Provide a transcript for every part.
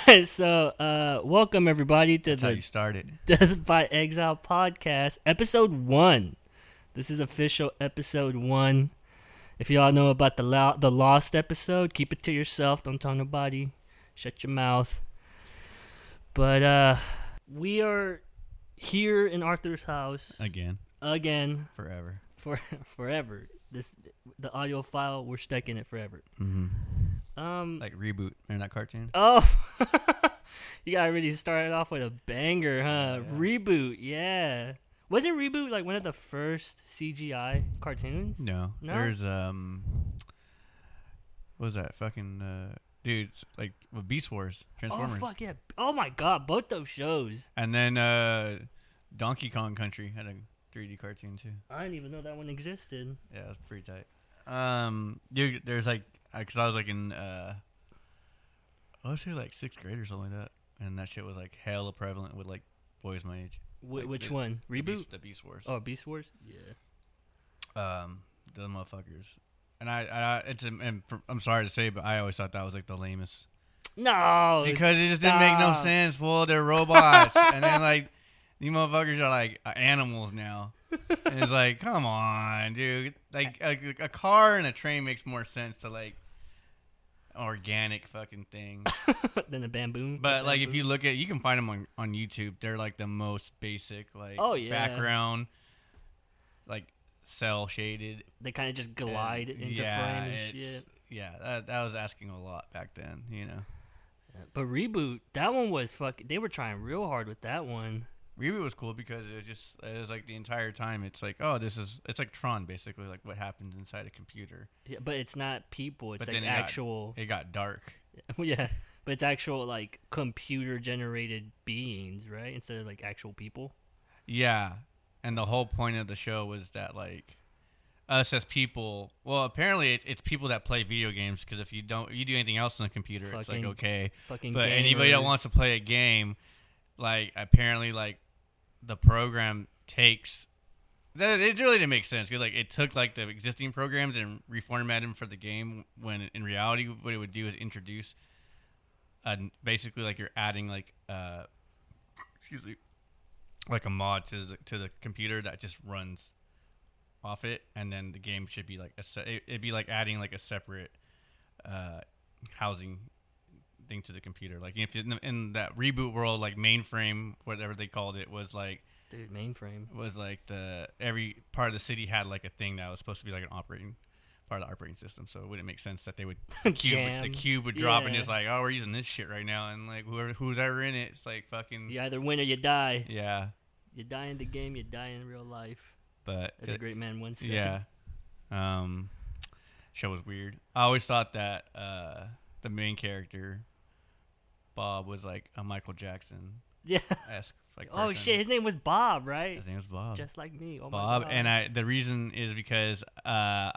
right, so welcome everybody to That's how you started. Death by Exile podcast, episode 1. This is official episode 1. If y'all know about the Lost episode, keep it to yourself. Don't tell nobody. Shut your mouth. But we are here in Arthur's house Again. for Forever. forever. The audio file, we're stuck in it forever. Mm-hmm. Like Reboot. Remember that cartoon? Oh, you gotta really start it off with a banger, huh? Yeah. Reboot, yeah. Wasn't Reboot like one of the first CGI cartoons? No. No? There's, what was that? Fucking, dude, like, with Beast Wars. Transformers. Oh, fuck yeah. Oh, my God. Both those shows. And then, Donkey Kong Country had a 3D cartoon, too. I didn't even know that one existed. Yeah, it was pretty tight. Dude, there's, like, because I was, like, in, I would say, like, 6th grade or something like that. And that shit was, like, hella prevalent with, like, boys my age. Like Which one? Reboot? The Beast Wars. Oh, Beast Wars? Yeah. The motherfuckers. And I'm sorry to say, but I always thought that was like the lamest No, because it just didn't make no sense. Well, they're robots, and then like these motherfuckers are like animals now. And it's like, come on, dude. Like a car and a train makes more sense to like organic fucking thing. Than the bamboo. But like if you look at, you can find them on YouTube. They're like the most basic, like background, like cell shaded. They kind of just glide into frame and shit. Yeah, that was asking a lot back then, you know. But Reboot, that one was they were trying real hard with that one. Reboot was cool because it was like the entire time it's like, oh, it's like Tron basically, like what happens inside a computer. Yeah, but it's not people, it's But like then actual it got dark. Yeah, but it's actual like computer generated beings, right? Instead of like actual people. Yeah. And the whole point of the show was that like us as people, well, apparently it's people that play video games, because if you do anything else on the computer, it's like okay. But anybody that wants to play a game, like apparently like the program takes that, it really didn't make sense because like it took like the existing programs and reformatted them for the game, when in reality what it would do is introduce basically like you're adding like like a mod to the computer that just runs off it, and then the game should be like it'd be like adding like a separate housing thing to the computer. Like if in that Reboot world, like mainframe, whatever they called it, was like, dude, mainframe was like every part of the city had like a thing that was supposed to be like an operating part of the operating system. So it wouldn't make sense that they would the cube would drop and just like, oh, we're using this shit right now, and like who's ever in it, it's like fucking, you either win or you die. Yeah, you die in the game, you die in real life. But as a great man once said. Yeah. Show was weird. I always thought that the main character Bob was like a Michael Jackson-esque like person. Oh shit, his name was Bob, right? His name was Bob. Just like me. Oh Bob. my God. And the reason is because I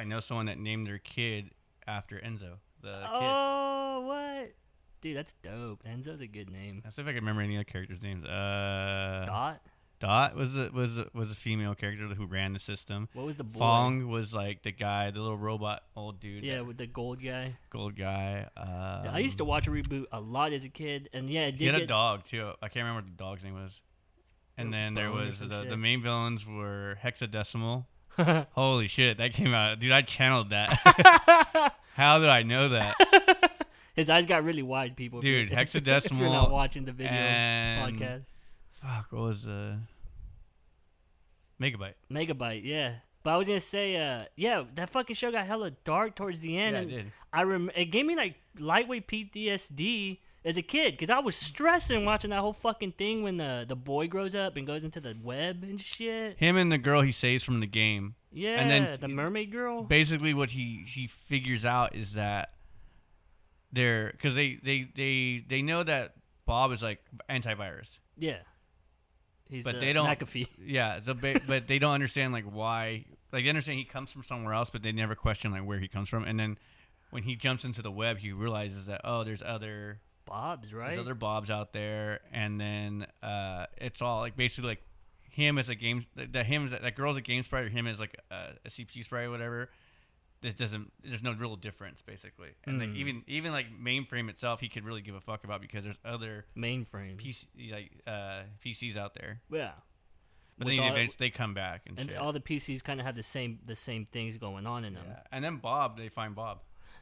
know someone that named their kid after Enzo, the kid. Oh, what? Dude, that's dope. Enzo's a good name. Let's see if I can remember any other characters' names. Dot was a female character who ran the system. What was the boy? Fong was like the guy, the little robot old dude. Yeah, with the gold guy. Yeah, I used to watch a Reboot a lot as a kid, and yeah, he had a dog too. I can't remember what the dog's name was. And then there was the main villains were Hexadecimal. Holy shit, that came out, dude! I channeled that. How did I know that? His eyes got really wide, people. Dude, Hexadecimal. If you're not watching the video podcast. Fuck, what was Megabyte, yeah. But I was gonna say, yeah, that fucking show got hella dark towards the end. Yeah, it did. It gave me like lightweight PTSD as a kid, because I was stressing watching that whole fucking thing when the boy grows up and goes into the web and shit. Him and the girl he saves from the game. Yeah, and then the mermaid girl. Basically, what he figures out is that because they know that Bob is like antivirus. Yeah. He's but they don't. McAfee. Yeah, but they don't understand like why. Like they understand he comes from somewhere else, but they never question like where he comes from. And then when he jumps into the web, he realizes that there's other Bobs, right? There's other Bobs out there, and then it's all like basically like him as a game. That girl's a game sprite, or him as like a CPU sprite, or whatever. there's no real difference basically. And like, even like Mainframe itself, he could really give a fuck about because there's other Mainframe PCs out there. Yeah. But then eventually they come back and shit. All the PCs kind of have the same things going on in them. Yeah. And then they find Bob.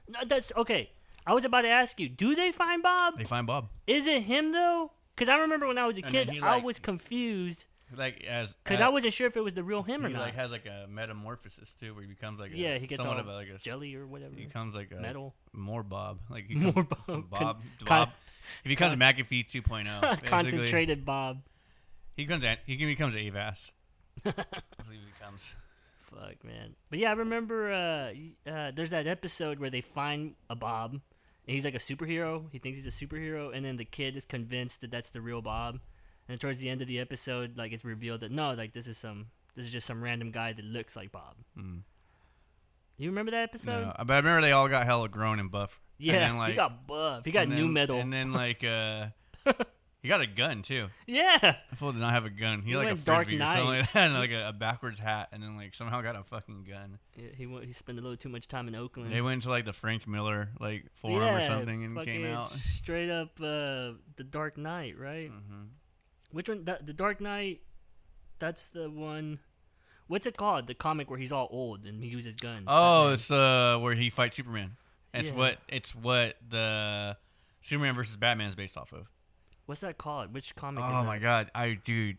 No, that's okay. I was about to ask you, do they find Bob? They find Bob. Is it him though? Because I remember when I was a kid, I was confused. Because I wasn't sure if it was the real him or not. He like has like a metamorphosis too, where he becomes like he gets somewhat of like a jelly or whatever. He becomes like a metal. More Bob, like more Bob. Bob. He becomes McAfee 2.0. Concentrated Bob. He becomes Avas. That's what he becomes. Fuck, man. But yeah, I remember there's that episode where they find a Bob, and he's like a superhero. He thinks he's a superhero, and then the kid is convinced that that's the real Bob. And towards the end of the episode, like it's revealed that no, like this is just some random guy that looks like Bob. You remember that episode? No, but I remember they all got hella grown and buff. Yeah, and then, like, he got buff. He got new metal. And then like he got a gun too. Yeah. Fool did not have a gun. He had like a frisbee or something like that, and like a backwards hat, and then like somehow got a fucking gun. Yeah, he spent a little too much time in Oakland. They went to like the Frank Miller like forum or something and came out straight up the Dark Knight, right? Mm-hmm. Which one? The Dark Knight. That's the one. What's it called? The comic where he's all old and he uses guns. Oh, it's where he fights Superman. It's what the Superman versus Batman is based off of. What's that called? Which comic is that? Oh my god, dude.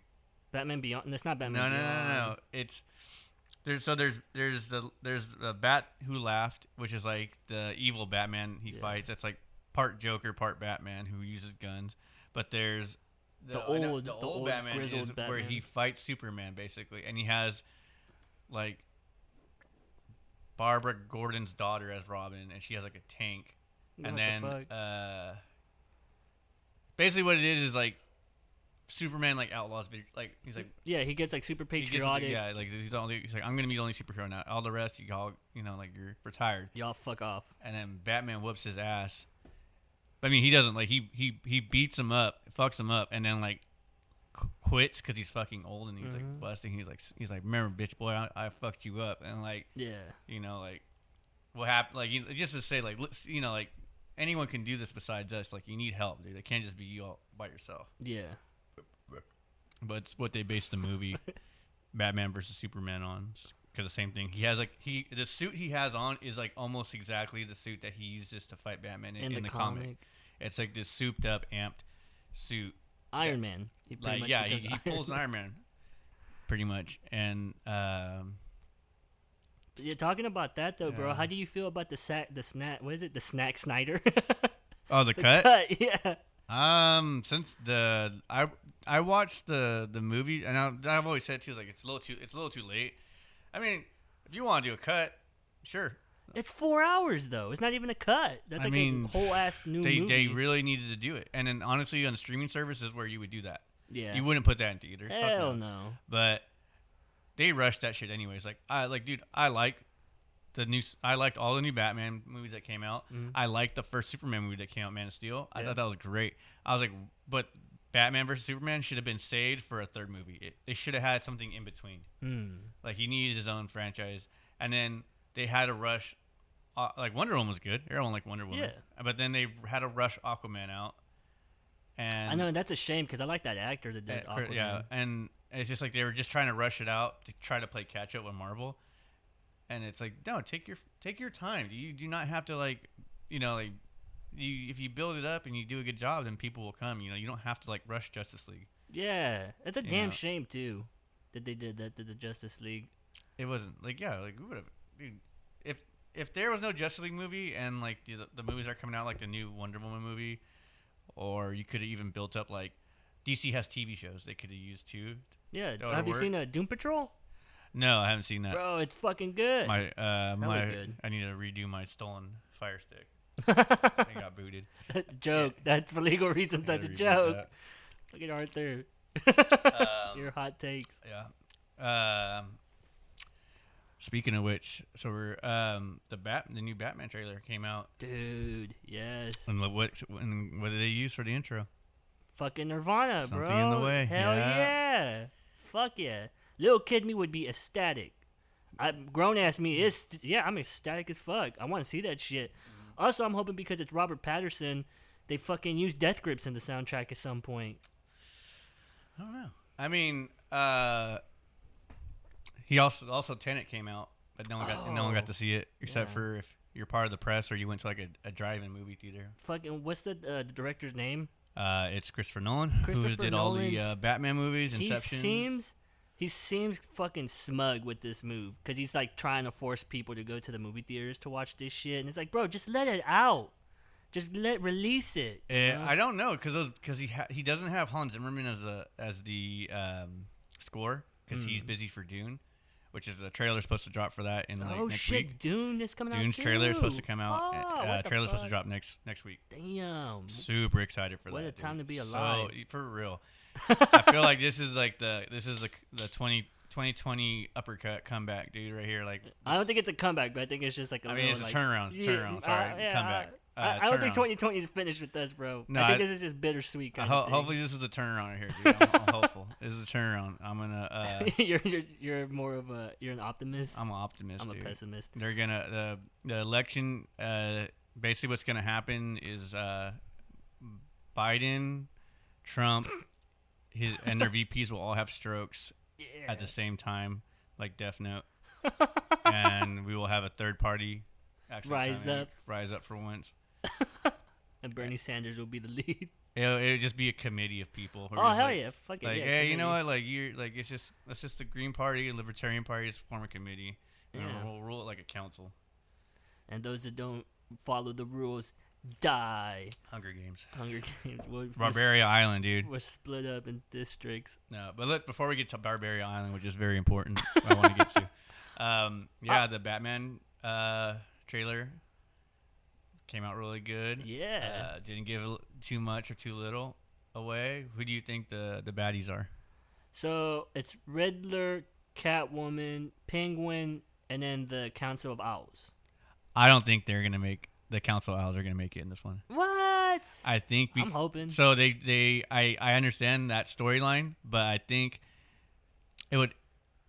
Batman Beyond. That's not Batman Beyond. No. It's there's the Bat Who Laughed, which is like the evil Batman he fights. That's like part Joker, part Batman who uses guns. But there's the old Batman is Batman. Where he fights Superman basically, and he has like Barbara Gordon's daughter as Robin, and she has like a tank. And then basically what it is like Superman like outlaws, like he's like he gets like super patriotic. He's like I'm gonna be the only superhero now. All the rest you all like you're retired. Y'all fuck off. And then Batman whoops his ass. I mean, he doesn't like he beats him up, fucks him up, and then like quits because he's fucking old and he's like busting. He's like, remember, bitch boy, I fucked you up, and like like what happened? Like just to say like like anyone can do this besides us. Like you need help, dude. It can't just be you all by yourself. Yeah. But it's what they based the movie Batman versus Superman on. Because the same thing, he has the suit he has on is like almost exactly the suit that he uses to fight Batman in the comic. It's like this souped up, amped suit. Iron Man. He pulls an Iron Man, pretty much. And you're talking about that though, bro. How do you feel about the snack? What is it? The Snack Snyder? Oh, the cut. Yeah. Since I watched the movie, and I've always said too, like it's a little too late. I mean, if you want to do a cut, sure. It's 4 hours though. It's not even a cut. That's a whole ass new movie. They really needed to do it, and then honestly, on the streaming services where you would do that. Yeah. You wouldn't put that in theaters. Hell no. But they rushed that shit anyways. Like I liked all the new Batman movies that came out. Mm-hmm. I liked the first Superman movie that came out, Man of Steel. I thought that was great. I was like, but Batman versus Superman should have been saved for a third movie. They should have had something in between. Like he needed his own franchise, and then they had to rush. Like Wonder Woman was good. Everyone liked Wonder Woman. Yeah. But then they had to rush Aquaman out. And I know that's a shame because I like that actor that does Aquaman. Yeah, and it's just like they were just trying to rush it out to try to play catch up with Marvel. And it's like, no, take your time. You do not have to like if you build it up and you do a good job, then people will come. You don't have to like rush Justice League. Yeah, it's a damn shame too that they did that to the Justice League. It wasn't like we would have, dude. If there was no Justice League movie and like the movies are coming out like the new Wonder Woman movie, or you could have even built up like DC has TV shows they could have used too. Yeah, have you seen Doom Patrol? No, I haven't seen that. Bro, it's fucking good. Good. I need to redo my stolen Fire Stick. I got booted. Joke. That's for legal reasons. That's a joke. Look at Arthur. Your hot takes. Yeah. Speaking of which, so we're the new Batman trailer came out. Dude, yes. And what did they use for the intro? Fucking Nirvana, Something bro. Something in the Way. Hell yeah. Fuck yeah. Little kid me would be ecstatic. Grown ass me is I'm ecstatic as fuck. I want to see that shit. Also, I'm hoping because it's Robert Pattinson, they fucking use Death Grips in the soundtrack at some point. I don't know. I mean, he also Tenet came out, but no one got to see it except for if you're part of the press or you went to like a drive-in movie theater. Fucking what's the director's name? It's Christopher Nolan, who did all the Batman movies, Inception. He seems fucking smug with this move because he's like trying to force people to go to the movie theaters to watch this shit, and it's like, bro, just let it out, release it. I don't know because he doesn't have Hans Zimmerman as the score because he's busy for Dune, which is a trailer supposed to drop for that in next week. Dune is coming out. Dune's trailer is supposed to come out. Trailer's supposed to drop next week. Damn, super excited for that. What a time to be alive. So for real. I feel like this is the 2020 uppercut comeback, dude, right here. Like I don't think it's a comeback, but I think it's just like it's a turnaround. Comeback. I don't think 2020 is finished with us, bro. No, I think this is just bittersweet. Hopefully, this is a turnaround right here, dude. I'm hopeful. This is a turnaround. I'm gonna. You're more of you're an optimist. I'm an optimist. I'm a pessimist. They're gonna the election. Basically, what's gonna happen is Biden, Trump. And their VPs will all have strokes at the same time, like Death Note. And we will have a third party actually rise up for once. And Bernie Sanders will be the lead. It'll just be a committee of people. Oh hell yeah! Fuck it. Like, yeah, hey, committee. You know what? Like it's just the Green Party and Libertarian Party just form a committee. And we'll rule it like a council. And those that don't follow the rules die. Hunger Games. Barbaria Island, dude. We're split up in districts. No, but before we get to Barbaria Island, which is very important, I want to get to. The Batman trailer came out really good. Yeah. Didn't give too much or too little away. Who do you think the baddies are? So it's Riddler, Catwoman, Penguin, and then the Council of Owls. I don't think they're gonna make. The Council of Owls are going to make it in this one. What? I think I'm hoping. So I understand that storyline, but I think it would,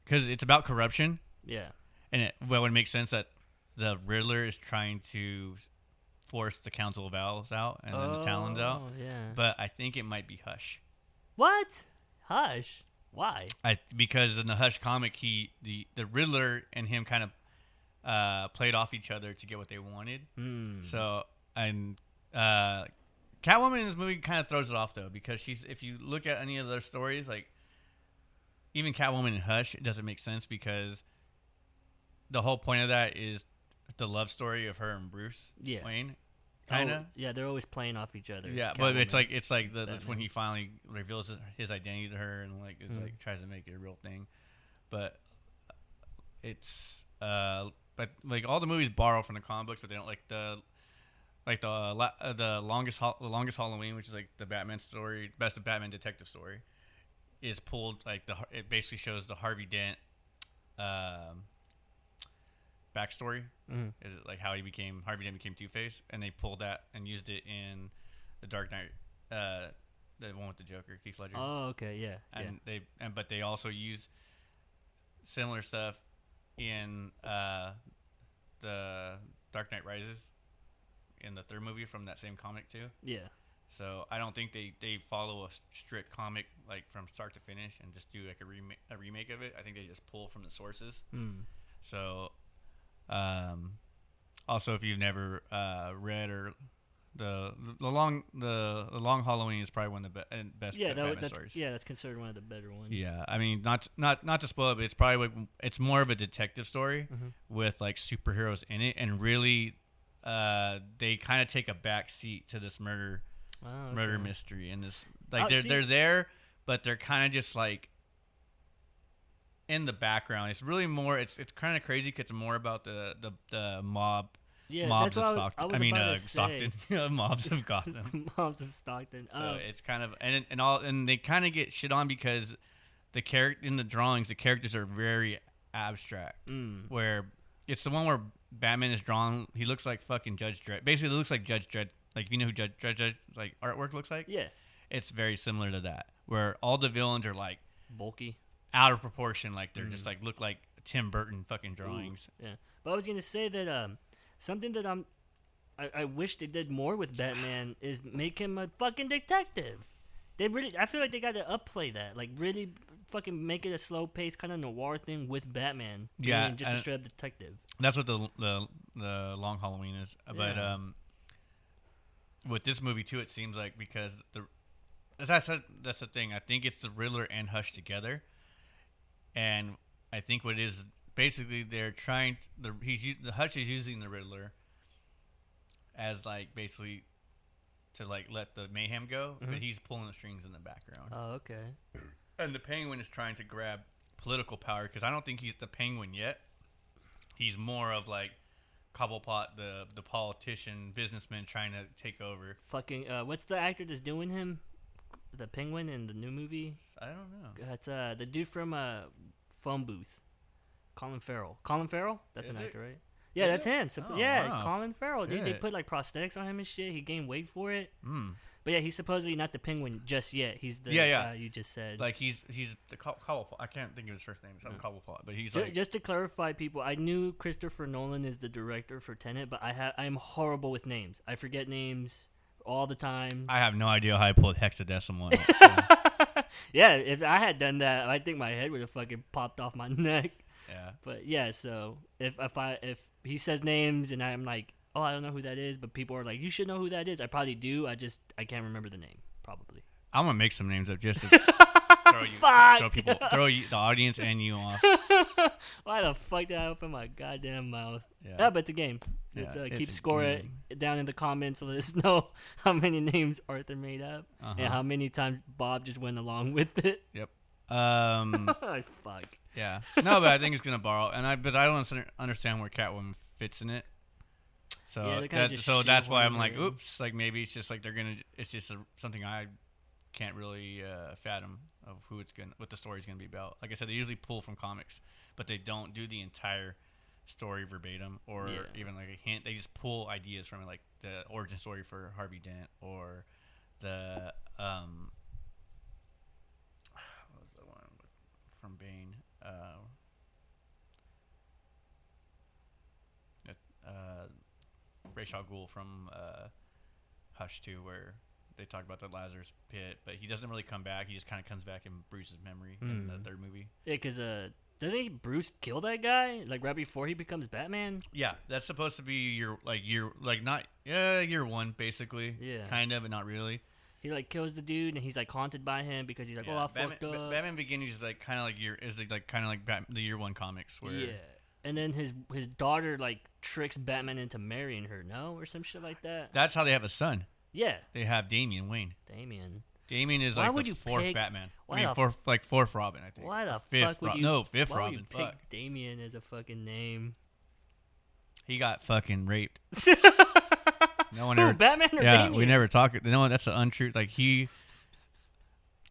because it's about corruption. Yeah. And it would make sense that the Riddler is trying to force the Council of Owls out and then the Talons out. Yeah. But I think it might be Hush. What? Hush? Why? Because in the Hush comic, the Riddler and him kind of played off each other to get what they wanted. So, and Catwoman in this movie kind of throws it off though, because if you look at any of their stories, like even Catwoman in Hush, it doesn't make sense because the whole point of that is the love story of her and Bruce Wayne. Kind of. Yeah, they're always playing off each other. Yeah, Catwoman, but it's like that's when he finally reveals his identity to her and like it's like tries to make it a real thing. But it's but like all the movies borrow from the comic books, but they don't like the longest Halloween, which is like the Batman story, best of Batman detective story, is pulled like it basically shows the Harvey Dent backstory. Is it like how Harvey Dent became Two-Face, and they pulled that and used it in the Dark Knight, the one with the Joker, Heath Ledger. Oh, okay, yeah. And but they also use similar stuff in the Dark Knight Rises in the third movie from that same comic too. Yeah. So I don't think they follow a strict comic like from start to finish and just do like a remake of it. I think they just pull from the sources. So also if you've never read or the long Halloween is probably one of the best Batman stories. Yeah, that's considered one of the better ones. Yeah, I mean not to spoil it, but it's more of a detective story with like superheroes in it, and really they kind of take a back seat to this murder mystery, and this like they're there, but they're kind of just like in the background. It's really more. It's kind of crazy because it's more about the mob. Yeah, mobs of Stockton. Stockton. Mobs of Gotham. Mobs of Stockton. So it's kind of and they kind of get shit on because the character in the drawings, the characters are very abstract. Where it's the one where Batman is drawn. He looks like fucking Judge Dredd. Basically, it looks like Judge Dredd. Like, you know who Judge like artwork looks like? Yeah. It's very similar to that, where all the villains are like bulky, out of proportion. Like they're just like look like Tim Burton fucking drawings. Ooh, yeah, but I was gonna say that something that I wish they did more with Batman is make him a fucking detective. I feel like they got to upplay that, like really fucking make it a slow paced kind of noir thing with Batman. Yeah, just a straight up detective. That's what the Long Halloween is. Yeah. But with this movie too, it seems like because as I said, that's the thing. I think it's the Riddler and Hush together, and I think what it is basically they're trying. The Hush is using the Riddler as like basically to like let the mayhem go, but he's pulling the strings in the background. Oh, okay. And the Penguin is trying to grab political power because I don't think he's the Penguin yet. He's more of like Cobblepot, the politician, businessman trying to take over. Fucking what's the actor that's doing him? The Penguin in the new movie? I don't know. That's the dude from Phone Booth. Colin Farrell. Colin Farrell? That's an actor, right? Yeah, that's him. So, wow. Colin Farrell, dude. They put like prosthetics on him and shit. He gained weight for it. But yeah, he's supposedly not the Penguin just yet. He's the guy you just said. Like he's the Cobblepot. I can't think of his first name. Something Cobblepot, but he's like. Just to clarify, people, I knew Christopher Nolan is the director for Tenet, but I am horrible with names. I forget names all the time. I have no idea how I pulled hexadecimal. So. Yeah, if I had done that, I think my head would have fucking popped off my neck. Yeah. But yeah, so if he says names and I'm like, oh, I don't know who that is, but people are like, you should know who that is. I probably do. I can't remember the name. Probably. I'm gonna make some names up just to throw you, the audience and you off. Why the fuck did I open my goddamn mouth? Yeah, but it's a game. Let's keep scoring down in the comments. Let us know how many names Arthur made up and how many times Bob just went along with it. Yep. Fuck. Yeah. No, but I think it's gonna borrow, but I don't understand where Catwoman fits in it. So that's why I'm like, oops, like maybe it's just like it's just something I can't really fathom of what the story's gonna be about. Like I said, they usually pull from comics, but they don't do the entire story verbatim or even like a hint. They just pull ideas from it, like the origin story for Harvey Dent or the what was the one from Bane? Ra's al Ghul from Hush 2, where they talk about the Lazarus Pit, but he doesn't really come back. He just kind of comes back and Bruce's memory in the third movie. Yeah, because doesn't Bruce kill that guy like right before he becomes Batman? Yeah, that's supposed to be year one basically. Yeah, kind of, but not really. He like kills the dude and he's like haunted by him because he's like, I fucked up. Batman Begins is like kind of like the year one comics where and then his daughter like tricks Batman into marrying her, or some shit like that. That's how they have a son. Yeah, they have Damian Wayne. Damian is like the fourth Batman. Fourth Robin, I think. Why the fuck would you? No, fifth why Robin. Would you pick Damian as a fucking name? He got fucking raped. No one ever. Batman or Damian? Yeah, we never talk. No, that's the untruth. Like he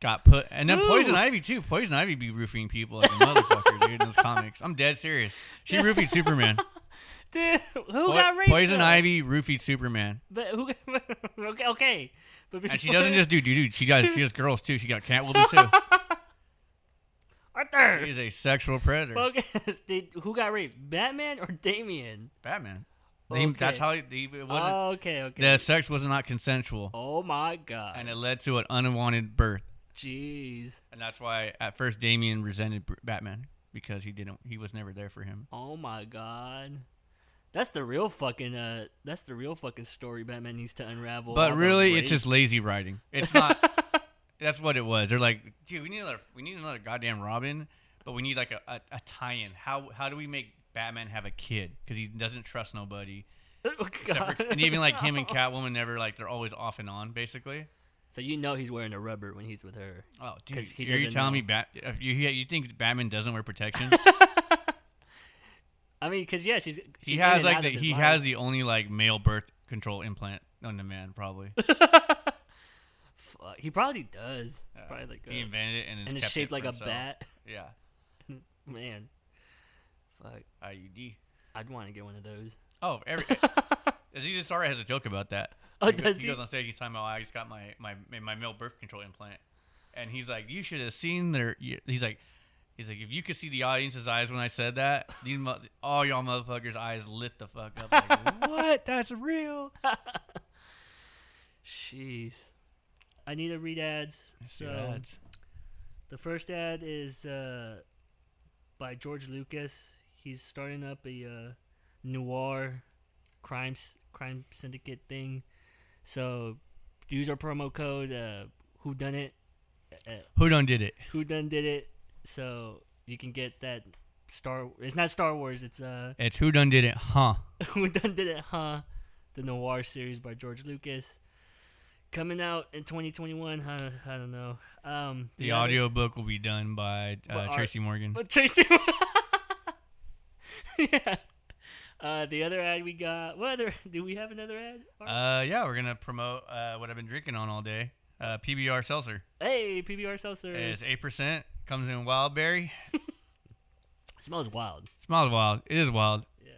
got put, and then Poison Ivy too. Poison Ivy be roofing people like a motherfucker, dude. In those comics, I'm dead serious. She roofied Superman. Dude, who got raped? Poison Ivy roofied Superman. But who? Okay. But and she doesn't just do dude. She does girls too. She got Catwoman too. Arthur. She is a sexual predator. Focus. Who got raped? Batman or Damian? Batman. Okay. That's how it wasn't. Okay. The sex was not consensual. Oh my god. And it led to an unwanted birth. Jeez. And that's why at first Damian resented Batman because he was never there for him. Oh my god. That's the real fucking story Batman needs to unravel. But really, it's just lazy writing. It's not. That's what it was. They're like, dude, we need another goddamn Robin, but we need like a tie-in. How do we make Batman have a kid? Because he doesn't trust nobody. Oh, God. And even like him and Catwoman never like they're always off and on basically. So he's wearing a rubber when he's with her. Oh, dude, are you telling me you think Batman doesn't wear protection? I mean, because she's he has like has the only like male birth control implant on the man probably. Fuck, he probably does. It's probably like he invented it and it's shaped like a bat. Yeah. Man. Fuck. IUD. I'd want to get one of those. Oh, Aziz Ansari has a joke about that. Oh, he does he? Goes on stage. He's talking about, I just got my male birth control implant, and he's like, you should have seen their. He's like, He's like, if you could see the audience's eyes when I said that, all y'all motherfuckers' eyes lit the fuck up. Like, what? That's real? Jeez. I need to read ads. The first ad is by George Lucas. He's starting up a noir crime syndicate thing. So use our promo code WhoDoneIt. Who done did it? Who done did it? So you can get that It's not Star Wars. It's Who done did it, huh? Who done did it, huh? The noir series by George Lucas, coming out in 2021. I don't know. The audiobook will be done by Tracy Morgan. Tracy. Yeah. The other ad we got. Do we have another ad? Yeah, we're gonna promote what I've been drinking on all day. PBR seltzer. Hey, PBR seltzer. It's 8%. Comes in wild berry. Smells wild. Smells wild. It is wild. Yeah.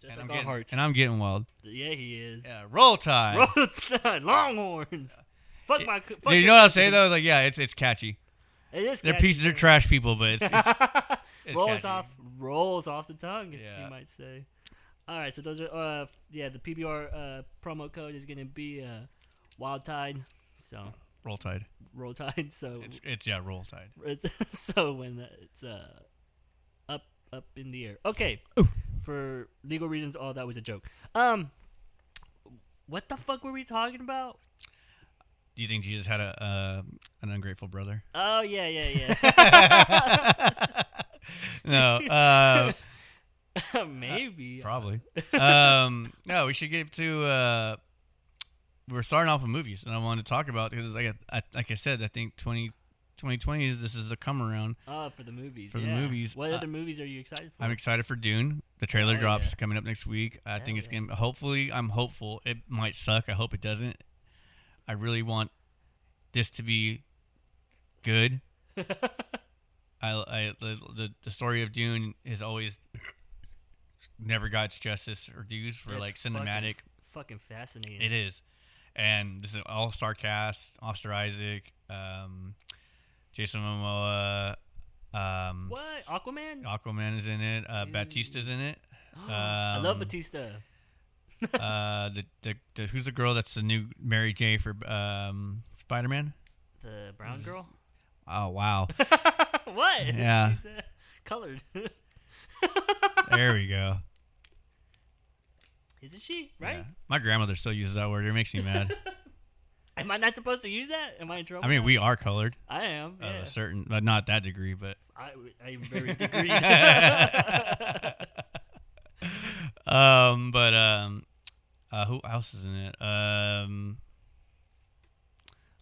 Just like our hearts. And I'm getting wild. Yeah, he is. Yeah. Roll Tide. Roll Tide. Longhorns. Fuck Dude, you know what I'll say though? Like, yeah, it's catchy. It is. They're pieces. They're trash people, but it's rolls off the tongue, if you might say. All right, so those are the PBR promo code is gonna be Wild Tide. So Roll Tide. Roll Tide. So it's Roll Tide. So when it's up in the air. Okay. Ooh. For legal reasons, that was a joke. What the fuck were we talking about? Do you think Jesus had an ungrateful brother? Oh yeah. No. Maybe. Probably. No, we should get to. We're starting off with movies, and I wanted to talk about because, like I said, I think 2020 this is a come around. For the movies. The movies. What other movies are you excited for? I'm excited for Dune. The trailer drops coming up next week. I think it's gonna. Hopefully, I'm hopeful. It might suck. I hope it doesn't. I really want this to be good. The story of Dune is always never got its justice or dues for cinematic. Fucking fascinating. It is, and this is an all-star cast: Oscar Isaac, Jason Momoa. What? Aquaman? Aquaman is in it. Batista's in it. I love Batista. Who's the girl that's the new Mary J for Spider-Man? The brown girl. Oh wow. What? Yeah. She's colored. There we go. Isn't she? Right? Yeah. My grandmother still uses that word. It makes me mad. Am I not supposed to use that? Am I in trouble? I mean, we are colored. I am. Yeah. A certain, but not that degree. But I am very degreed. Who else is in it? A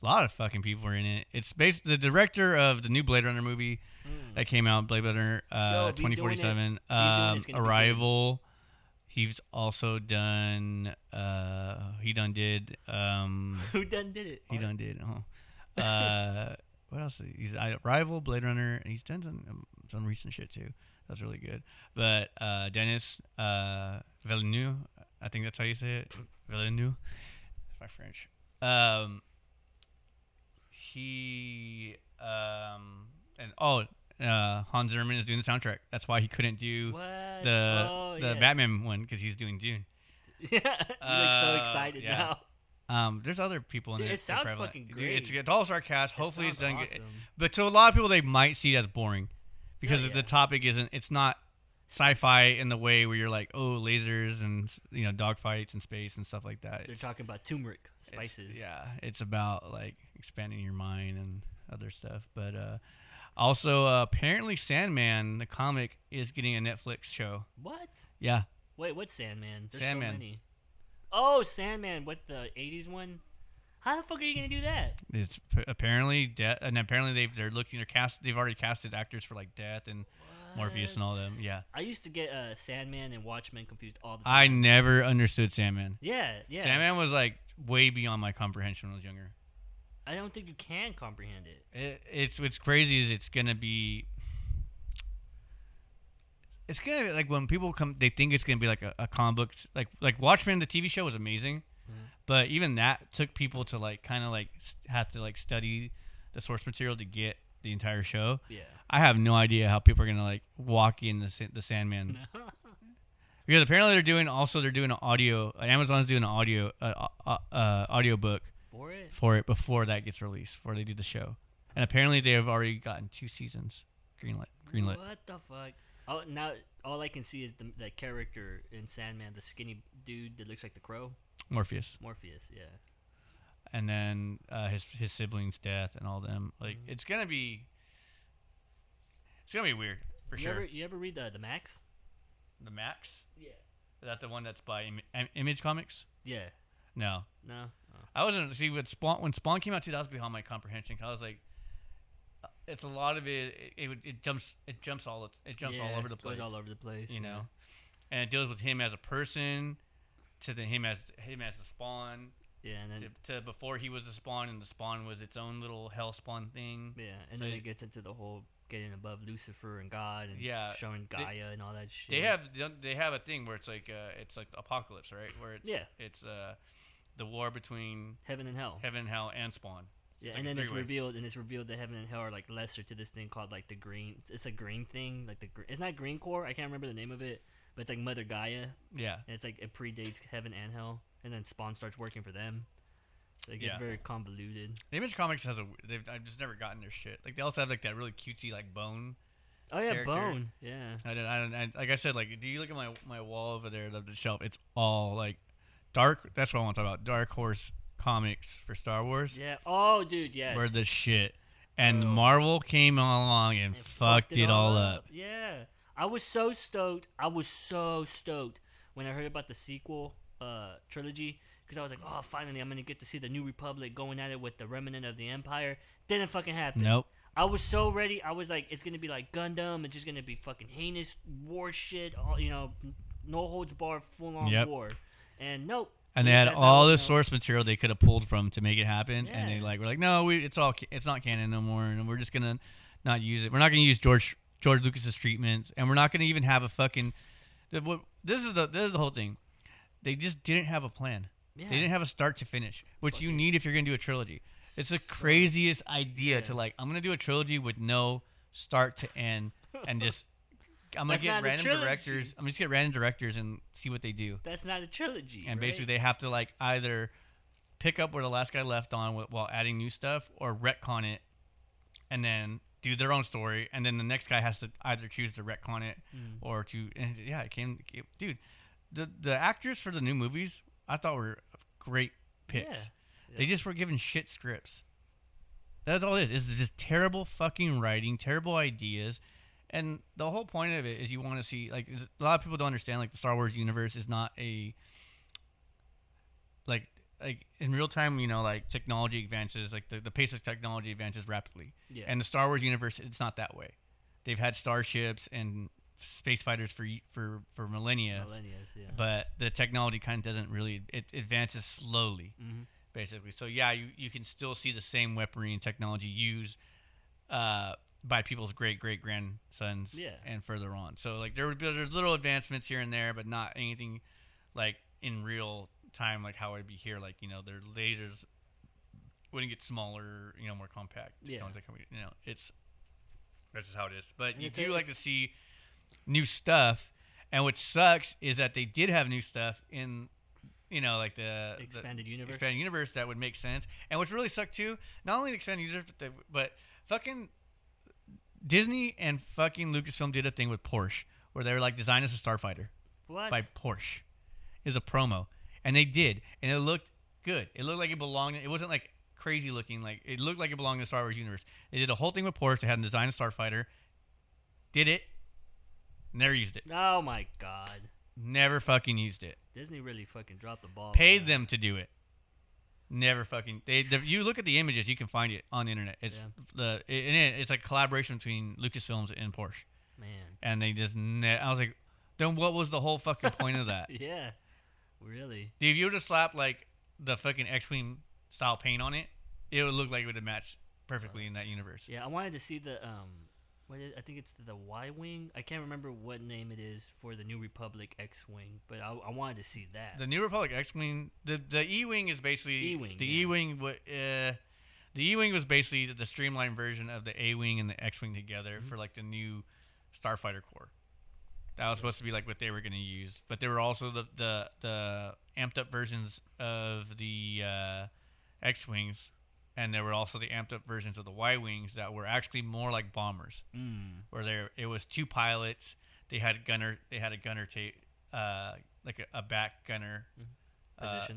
lot of fucking people are in it. It's based the director of the new Blade Runner movie that came out, Blade Runner 2047. Arrival. He's also done. He done did. Who done did it? He done did. What else? He's Arrival, Blade Runner, and he's done some recent shit too. That's really good. But Denis Villeneuve, I think that's how you say it. Villeneuve. My French. He Hans Zimmer is doing the soundtrack. That's why he couldn't do the Batman one because he's doing Dune. Yeah, he's so excited now. There's other people in it. It sounds fucking great. It's all star cast. Hopefully it's done awesome. good. But to a lot of people, they might see it as boring because the topic isn't. It's not sci-fi in the way where you're like, oh, lasers and dogfights and space and stuff like that. They're talking about turmeric spices. It's about like expanding your mind and other stuff. But also, apparently, Sandman, the comic, is getting a Netflix show. What? Yeah. Wait, what's Sandman? There's Sandman. so many. Oh, Sandman, what, the 80s one? How the fuck are you gonna do that? It's apparently Death, and apparently they've already casted actors for like Death and Morpheus and all them. Yeah. I used to get Sandman and Watchmen confused all the time. I never understood Sandman. Yeah. Sandman was like way beyond my comprehension when I was younger. I don't think you can comprehend it. It's what's crazy is it's gonna be like when people come, they think it's gonna be like a comic book, like Watchmen, the TV show was amazing, but even that took people to like kind of like have to like study the source material to get the entire show. Yeah, I have no idea how people are gonna like walk in the Sandman. Because apparently they're doing an audio. Amazon's doing an audio book for it before that gets released, before they do the show. And apparently they have already gotten 2 seasons greenlit. What the fuck? Oh, now all I can see is the character in Sandman, the skinny dude that looks like the Crow. Morpheus, yeah. And then his siblings' death and all them. Like it's gonna be weird for sure. You ever read the Max? The Max? Yeah. Is that the one that's by Image Comics? Yeah. No. Oh. I wasn't. See, when Spawn came out, too, that was beyond my comprehension. Cause I was like, it's a lot of it. It jumps all over the place. Goes all over the place. You know, and it deals with him as a person, to him as the Spawn. Yeah, and then to before he was the Spawn, and the Spawn was its own little hell Spawn thing. Yeah, and so then it gets into the whole getting above Lucifer and God, and showing Gaia and all that shit. They have a thing where it's like Apocalypse, right? Where it's the war between heaven and hell, and Spawn. Yeah, like and then it's revealed that heaven and hell are like lesser to this thing called like the green. It's a green thing, like it's not Green Core. I can't remember the name of it, but it's like Mother Gaia. Yeah, and it's like it predates heaven and hell, and then Spawn starts working for them. So it gets very convoluted. The Image Comics has I've just never gotten their shit. Like they also have like that really cutesy like Bone. Oh yeah, character. Bone. Yeah. I like I said, like, do you look at my wall over there, the shelf? It's all like dark. That's what I want to talk about. Dark Horse Comics for Star Wars. Yeah. Oh, dude. Yes. Were the shit. And Marvel came along and fucked it all up. Yeah. I was so stoked. When I heard about the sequel trilogy. Because I was like, oh, finally, I'm going to get to see the New Republic going at it with the remnant of the Empire. Didn't fucking happen. Nope. I was so ready. I was like, it's going to be like Gundam. It's just going to be fucking heinous war shit. All, no holds barred, full-on war. And nope. And they had all the source material they could have pulled from to make it happen. Yeah. And they were like, no, it's not canon no more. And we're just going to not use it. We're not going to use George Lucas's treatments. And we're not going to even have a fucking... This is the whole thing. They just didn't have a plan. Yeah. They didn't have a start to finish, which you need if you're going to do a trilogy. It's the craziest idea to like, I'm going to do a trilogy with no start to end and just, I'm going to get random directors. I'm just get random directors and see what they do. That's not a trilogy. And basically they have to like either pick up where the last guy left on while adding new stuff or retcon it and then do their own story. And then the next guy has to either choose to retcon it or to, and dude, the actors for the new movies, I thought were great picks. Yeah. They just were given shit scripts. That's all it is. It's just terrible fucking writing, terrible ideas. And the whole point of it is you want to see, like, a lot of people don't understand, like, the Star Wars universe is not a, like in real time, like, technology advances, like, the pace of technology advances rapidly. Yeah. And the Star Wars universe, it's not that way. They've had starships and space fighters for millennia, yeah. But the technology kind of doesn't really, it advances slowly, basically. So yeah, you can still see the same weaponry and technology used by people's great grandsons and further on. So like there's little advancements here and there, but not anything like in real time like how it'd be here. Like their lasers wouldn't get smaller, more compact. Yeah. It's that's just how it is. But you do like to see new stuff, and what sucks is that they did have new stuff in like the expanded universe that would make sense. And what's really sucked too, not only the expanded universe but fucking Disney and fucking Lucasfilm did a thing with Porsche where they were like, design us a starfighter. What? By Porsche. It was a promo, and they did, and it looked good. It looked like it belonged. It wasn't like crazy looking, like it looked like it belonged in the Star Wars universe. They did a whole thing with Porsche. They had them design a starfighter, did it. Never used it. Oh my god. Never fucking used it. Disney really fucking dropped the ball. Paid them to do it. Never fucking. You look at the images, you can find it on the internet. It's it's like a collaboration between Lucasfilms and Porsche. Man. And they just. I was like, then what was the whole fucking point of that? Yeah. Really. If you were to slap like the fucking X-Wing style paint on it, it would look like it would have matched perfectly in that universe. Yeah, I wanted to see the I think it's the Y-Wing. I can't remember what name it is for the New Republic X-Wing, but I wanted to see that. The New Republic X-Wing, the E-Wing is basically... E-Wing, the E-Wing, The E-wing was basically the streamlined version of the A-wing and the X-wing together for like the new Starfighter Corps. That was supposed to be like what they were going to use, but there were also the amped up versions of the X-wings, and there were also the amped up versions of the Y-wings that were actually more like bombers, where it was 2 pilots. They had a gunner like a back gunner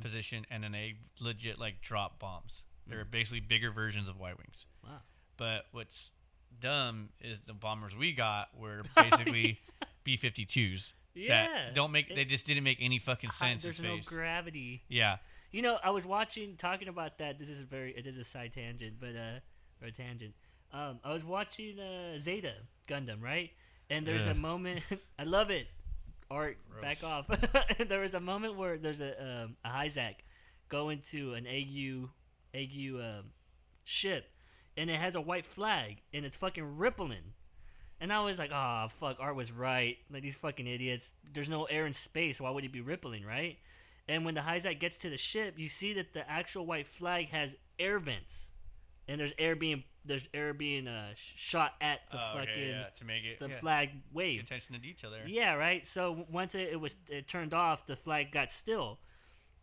position, and then they legit like drop bombs. They were basically bigger versions of Y-wings. Wow. But what's dumb is the bombers we got were basically B-52s. Yeah. They just didn't make any fucking sense. There's no gravity. Yeah. You know, I was talking about that. It is a side tangent, but or a tangent. I was watching Zeta Gundam, right? And there's a moment. I love it. Art, gross. Back off. There was a moment where there's a Hyzak going to an AU ship, and it has a white flag, and it's fucking rippling. And I was like, oh, fuck, Art was right. Like, these fucking idiots. There's no air in space. Why would it be rippling, right? And when the Hyzak gets to the ship, you see that the actual white flag has air vents. And there's air being shot at the to make it flag wave. Attention to detail there. Yeah, right. So once it turned off, the flag got still,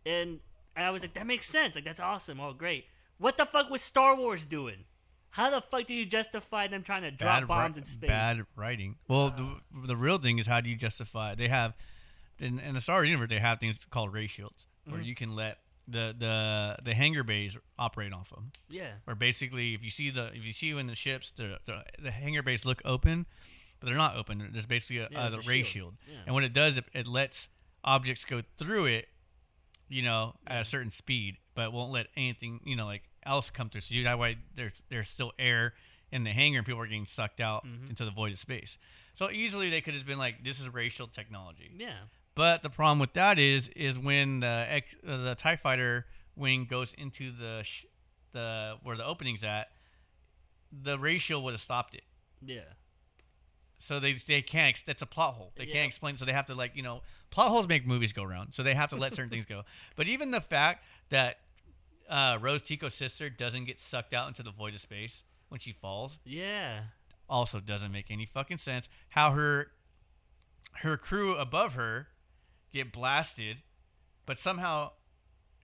and I was like, that makes sense. Like, that's awesome. Oh, great. What the fuck was Star Wars doing? How the fuck do you justify them trying to drop bombs in space? Bad writing. Well, the real thing is, how do you justify? They have in the Star Wars universe, they have things called ray shields where you can let the hangar bays operate off them. Yeah. Or basically, if you see in the ships, the hangar bays look open, but they're not open. There's basically a ray shield. Yeah. And what it does, it lets objects go through it, at a certain speed, but won't let anything, like else come through. So that way, there's still air in the hangar, and people are getting sucked out into the void of space. So easily they could have been like, this is ray shield technology. Yeah. But the problem with that is when the TIE Fighter wing goes into the where the opening's at, the ray shield would have stopped it. Yeah. So they can't. That's a plot hole. They can't explain. So they have to plot holes make movies go around. So they have to let certain things go. But even the fact that Rose Tico's sister doesn't get sucked out into the void of space when she falls. Yeah. Also doesn't make any fucking sense. How her crew above her get blasted, but somehow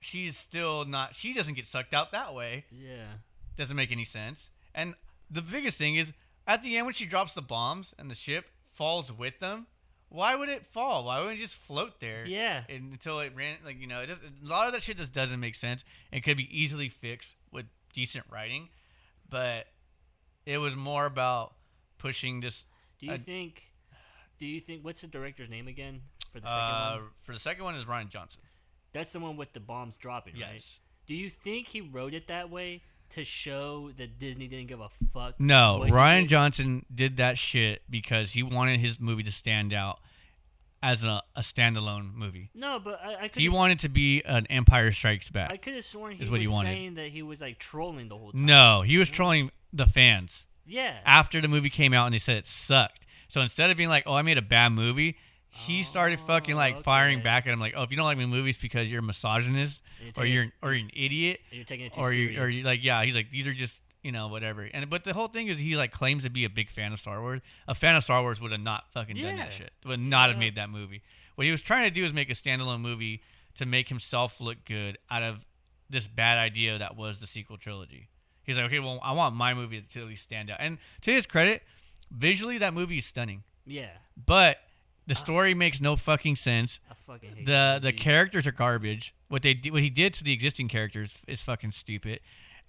she's still not. She doesn't get sucked out that way. Yeah. Doesn't make any sense. And the biggest thing is, at the end when she drops the bombs and the ship falls with them, why would it fall? Why wouldn't it just float there? Yeah. Until it ran, a lot of that shit just doesn't make sense and could be easily fixed with decent writing. But it was more about pushing this. Do you think what's the director's name again for the second one? For the second one is Rian Johnson. That's the one with the bombs dropping, right? Yes. Do you think he wrote it that way to show that Disney didn't give a fuck? No, Rian Johnson did that shit because he wanted his movie to stand out as a standalone movie. No, but I could. He wanted to be an Empire Strikes Back. I could have sworn he was saying that he was like trolling the whole time. No, he was trolling the fans. Yeah. After the movie came out and they said it sucked. So instead of being like, oh, I made a bad movie, he started fucking firing back at him like, oh, if you don't like my movies because you're a misogynist or you're an idiot, you're taking it too serious. Or you're like, yeah, he's like, these are just, whatever. But the whole thing is he like claims to be a big fan of Star Wars. A fan of Star Wars would have not fucking done that shit. Would not have made that movie. What he was trying to do is make a standalone movie to make himself look good out of this bad idea that was the sequel trilogy. He's like, okay, well, I want my movie to at least stand out. And to his credit, visually that movie is stunning. Yeah. But the story makes no fucking sense. I fucking hate the characters are garbage. What he did to the existing characters is fucking stupid.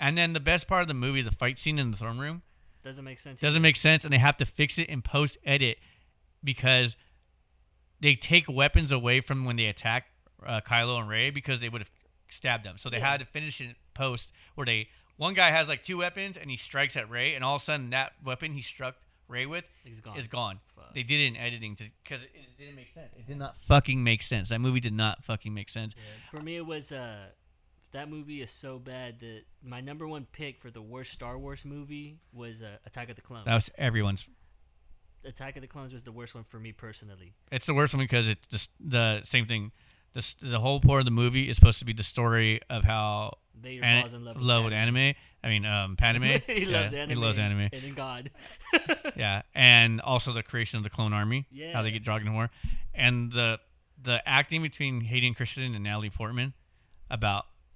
And then the best part of the movie, the fight scene in the throne room, doesn't make sense. Doesn't make sense, and they have to fix it in post edit because they take weapons away from when they attack Kylo and Rey because they would have stabbed them. So they had to finish it post where one guy has like 2 weapons and he strikes at Rey, and all of a sudden that weapon he struck Rey with is gone. Fuck. They did it in editing because it just didn't make sense. It did not fucking make sense. That movie did not fucking make sense. Yeah. For me, it was that movie is so bad that my number one pick for the worst Star Wars movie was Attack of the Clones. That was everyone's. Attack of the Clones was the worst one for me personally. It's the worst one because it's just the same thing. the whole part of the movie is supposed to be the story of how Vader falls in love with anime. I mean, Padme. He loves anime. He loves anime. And in God. Yeah, and also the creation of the clone army. Yeah. How they get dragged into war, and the acting between Hayden Christensen and Natalie Portman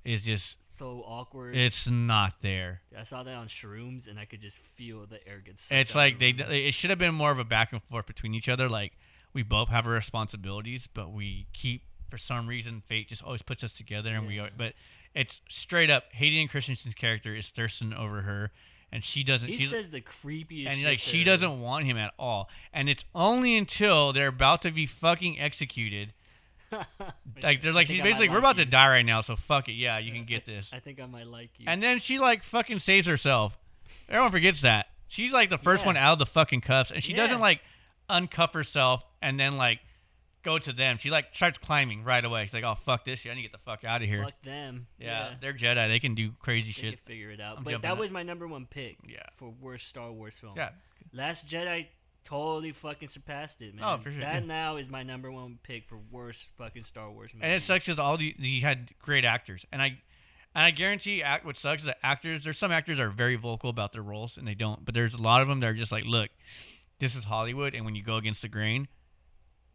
is just so awkward. It's not there. I saw that on Shrooms, and I could just feel the arrogance. It's like it should have been more of a back and forth between each other. Like, we both have our responsibilities, but we keep, for some reason, fate just always puts us together, and but it's straight up Hayden Christensen's character is thirsting over her, and she doesn't. He says the creepiest and shit like she doesn't want him at all, and it's only until they're about to be fucking executed. Like they're like, she's basically, we're about to die right now, so fuck it, yeah, you can get this. I think I might like you. And then she like fucking saves herself. Everyone forgets that she's like the first one out of the fucking cuffs, and she doesn't like uncuff herself and then like go to them. She like starts climbing right away. She's like, oh fuck this shit, I need to get the fuck out of here. Fuck them. Yeah, they're Jedi. They can do crazy shit. They can figure it out. But that was my number one pick. Yeah. For worst Star Wars film. Yeah. Last Jedi totally fucking surpassed it, man. Oh, for sure. That now is my number one pick for worst fucking Star Wars movie. And it sucks because you had great actors, and I guarantee what sucks is that actors. There's some actors that are very vocal about their roles, and they don't. But there's a lot of them that are just like, look, this is Hollywood, and when you go against the grain,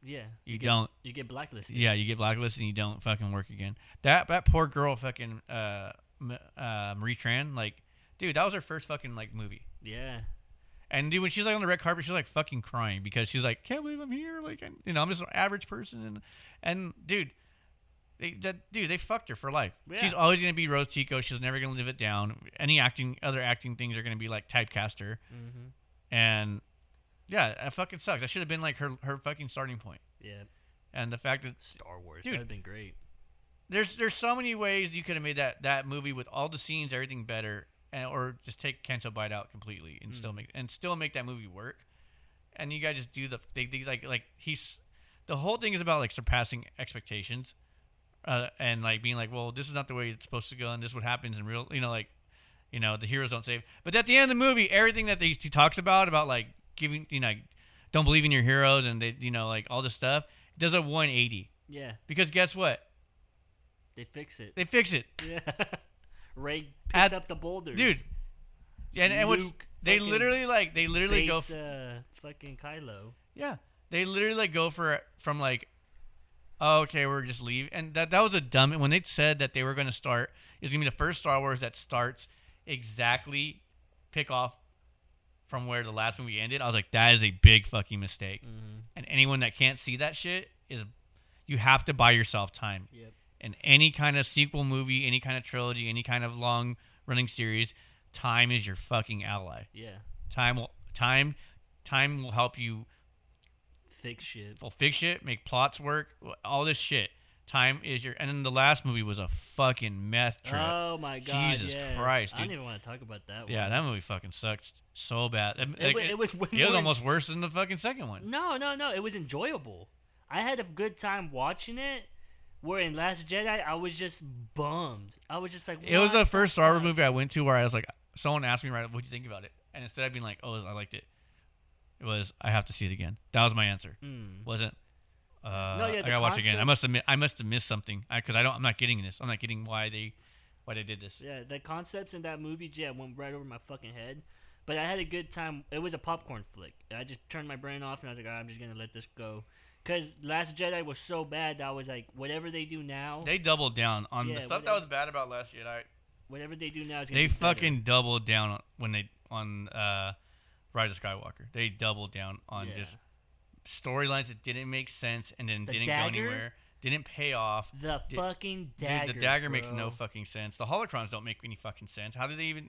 you get blacklisted. Yeah, you get blacklisted, and you don't fucking work again. That poor girl, fucking Marie Tran, like, dude, that was her first fucking like movie. Yeah. And dude, when she's like on the red carpet, she's like fucking crying because she's like, can't believe I'm here. Like, I'm just an average person, and dude. They fucked her for life. Yeah. She's always gonna be Rose Tico. She's never gonna live it down. Other acting things are gonna be like typecast her. Mm-hmm. And yeah, that fucking sucks. That should have been like her fucking starting point. Yeah. And the fact that Star Wars, that would have been great. There's so many ways you could have made that movie with all the scenes, everything better, or just take Canto Bight out completely and still make that movie work. And you guys just do the whole thing is about like surpassing expectations. And like being like, well, this is not the way it's supposed to go, and this is what happens in real, the heroes don't save. But at the end of the movie, everything that he talks about like giving, don't believe in your heroes, and they, like all this stuff, it does a 180. Yeah. Because guess what? They fix it. Yeah. Rey picks up the boulders, dude. And what's they literally go fucking Kylo. Yeah, they literally like go from like. Oh, okay, we're just leave, and that was a dumb. When they said that they were going to start, it's going to be the first Star Wars that starts exactly pick off from where the last movie ended. I was like, that is a big fucking mistake. Mm-hmm. And anyone that can't see that shit you have to buy yourself time. Yep. In any kind of sequel movie, any kind of trilogy, any kind of long running series, time is your fucking ally. Yeah. Time will help you. Fix shit, make plots work, all this shit. Time is and then the last movie was a fucking meth trip. Oh my god, Jesus Christ, dude. I don't even want to talk about that one. Yeah, that movie fucking sucked so bad. It was almost worse than the fucking second one. No, it was enjoyable. I had a good time watching it. Where in Last Jedi, I was just bummed. I was just like, what? It was the first Star Wars movie I went to where I was like, someone asked me, right, what'd you think about it? And instead of being like, oh, I liked it. It was, I have to see it again. That was my answer. Wasn't. I gotta watch it again. I must have missed something because I'm not getting this. I'm not getting why they did this. Yeah, the concepts in that movie, went right over my fucking head. But I had a good time. It was a popcorn flick. I just turned my brain off and I was like, all right, I'm just gonna let this go. Because Last Jedi was so bad that I was like, whatever they do now, they doubled down on the stuff that was bad about Last Jedi. Whatever they do now is gonna be fucking doubled down on Rise of Skywalker. They doubled down on just storylines that didn't make sense and then didn't go anywhere, didn't pay off. Fucking dagger. Dude, the dagger makes no fucking sense. The holocrons don't make any fucking sense. How did they even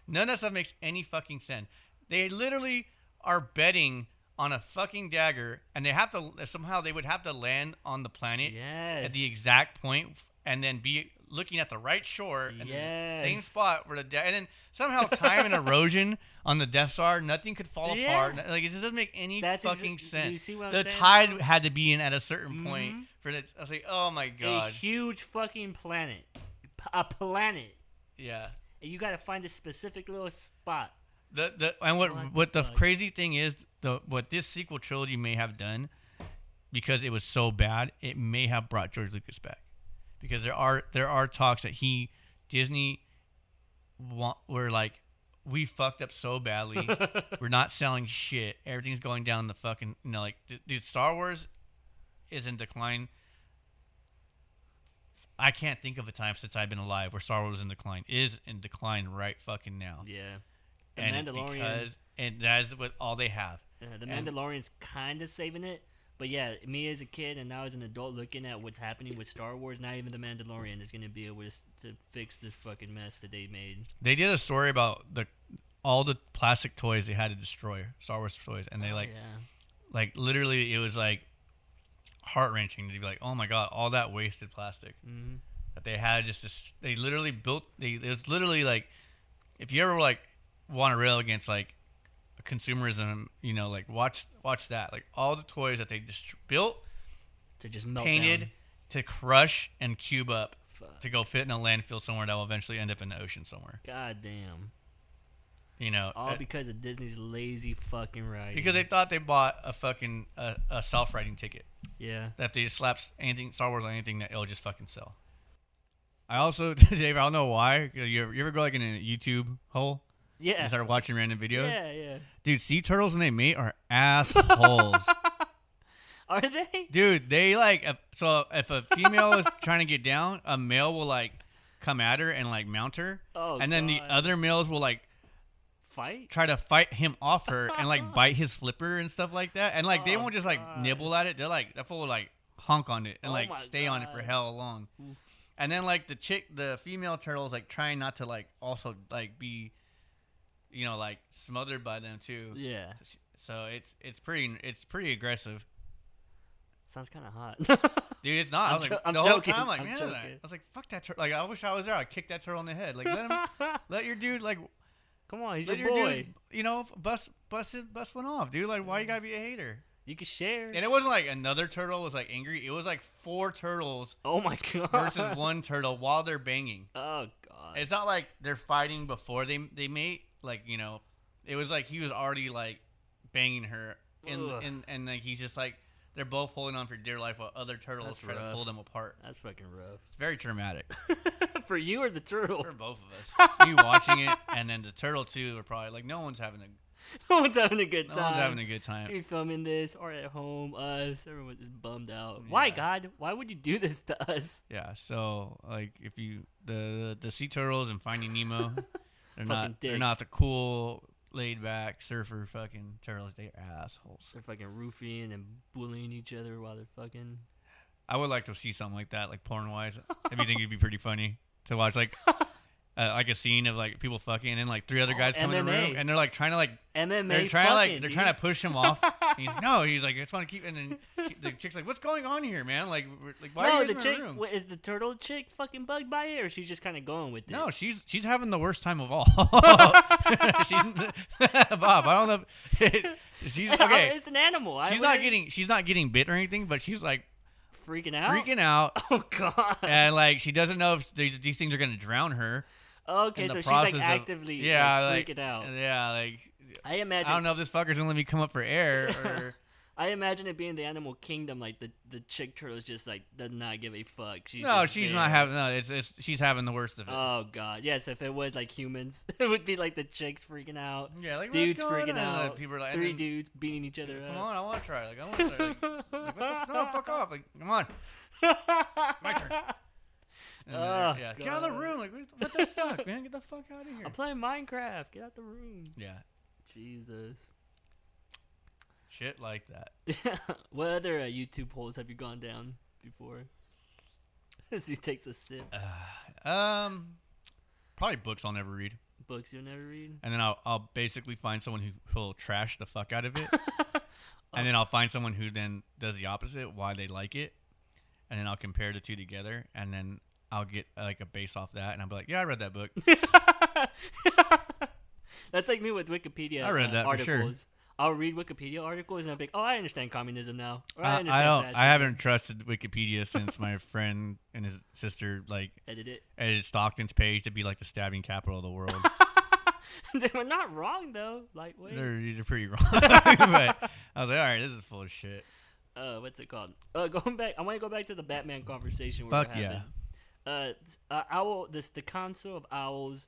none of that stuff makes any fucking sense. They literally are betting on a fucking dagger, and they have to somehow they would have to land on the planet at the exact point and then be looking at the right shore and the same spot where and then somehow time and erosion on the Death Star, nothing could fall apart. Like, it just doesn't make any fucking sense. You see what I'm the saying? Tide had to be in at a certain point for that. I was like, oh my god, a huge fucking planet, a planet. Yeah, and you got to find a specific little spot. What the crazy thing is, what this sequel trilogy may have done because it was so bad, it may have brought George Lucas back, because there are talks that Disney were like, we fucked up so badly, we're not selling shit, everything's going down the fucking, like, dude, Star Wars is in decline. I can't think of a time since I've been alive where Star Wars is in decline. It is in decline right fucking now. Yeah. The Mandalorian. And that is what all they have. The Mandalorian's kind of saving it. But yeah, me as a kid and now as an adult looking at what's happening with Star Wars, not even the Mandalorian is going to be able to fix this fucking mess that they made. They did a story about all the plastic toys they had to destroy, Star Wars toys. And they like literally, it was like heart-wrenching to be like, oh my god, all that wasted plastic that they had they literally built. It was literally like, if you ever like want to rail against like consumerism, like watch that, like all the toys that they just built to just melt painted down, to crush and cube up to go fit in a landfill somewhere that will eventually end up in the ocean somewhere. God damn. All because of Disney's lazy fucking writing. Because they thought they bought a fucking a self-writing ticket. Yeah. That if they just slap anything Star Wars on anything, that it'll just fucking sell. I also, Dave, I don't know why. You ever go like in a YouTube hole? Yeah. And start watching random videos? Yeah. Dude, sea turtles when they mate are assholes. Are they? Dude, they like, so if a female is trying to get down, a male will like come at her and like mount her. Oh, and then the other males will like try to fight him off her and like bite his flipper and stuff like that. And like they won't just like nibble at it. They're like, that fool will like honk on it and like stay on it for hell long. Oof. And then like the female turtle is like trying not to like also like be, like smothered by them too. Yeah. So it's pretty aggressive. Sounds kind of hot. Dude, it's not. I was like, the whole time, like, man, I was like, fuck that turtle. Like, I wish I was there. I'd kick that turtle in the head. Like, let your dude, like, come on, he's your boy. Dude, bust one off, dude. Like, why you gotta be a hater? You can share. And it wasn't like another turtle was like angry. It was like 4 turtles. Oh my god. Versus 1 turtle while they're banging. Oh god. It's not like they're fighting before they mate. Like, it was like he was already like banging her, and like he's just like, they're both holding on for dear life while other turtles try to pull them apart. That's fucking rough. It's very traumatic. For you or the turtle? For both of us. Me watching it, and then the turtle too are probably like, no one's having a good time. No one's having a good time. You're filming this, or at home, us, everyone's just bummed out. Yeah. Why, God? Why would you do this to us? Yeah, so like if you the sea turtles and Finding Nemo, they're not the cool, laid back surfer fucking turtles. They're assholes. They're fucking roofing and bullying each other while they're fucking. I would like to see something like that, like porn wise. If you think it'd be pretty funny to watch, like a scene of like people fucking, and then like 3 other guys come in the room, and they're like trying to like MMA. They're trying to push him off. He's like, I just want to keep. And then the chick's like, what's going on here, man? Like why are you in the room? Is the turtle chick fucking bugged by it, or she's just kind of going with it? No, she's having the worst time of all. She's Bob. I don't know. She's okay. It's an animal. She's not getting bit or anything, but she's like freaking out. Oh god. And like she doesn't know if these things are gonna drown her. Okay, so she's like actively freaking out. Yeah, like I imagine. I don't know if this fucker's gonna let me come up for air. Or I imagine it being the animal kingdom, like the chick turtle is just like does not give a fuck. She's not having. No, it's she's having the worst of it. Oh god, yes. If it was like humans, it would be like the chicks freaking out. Yeah, like dudes freaking out. People are like, 3 dudes beating each other up. Come on, I want to try. Like I want to. No, fuck off. Like come on, my turn. Yeah, get out of the room. Like, what the fuck, man? Get the fuck out of here. I'm playing Minecraft. Get out the room. Yeah. Jesus. Shit like that. What other YouTube holes have you gone down before? As he takes a sip. Probably books I'll never read. Books you'll never read? And then I'll basically find someone who'll trash the fuck out of it. And then I'll find someone who then does the opposite, why they like it. And then I'll compare the two together, and then I'll get like a base off that, and I'll be like, yeah, I read that book. That's like me with Wikipedia. I read that articles. for sure. I'll read Wikipedia articles, and I'll be like, oh, I understand communism now. Or I haven't trusted Wikipedia since my friend and his sister like edited Stockton's page to be like the stabbing capital of the world. They were not wrong though. Like, wait. They're pretty wrong. But I was like, all right, this is full of shit. what's it called? Going back, I want to go back to the Batman conversation we're Fuck having. yeah. The Council of Owls,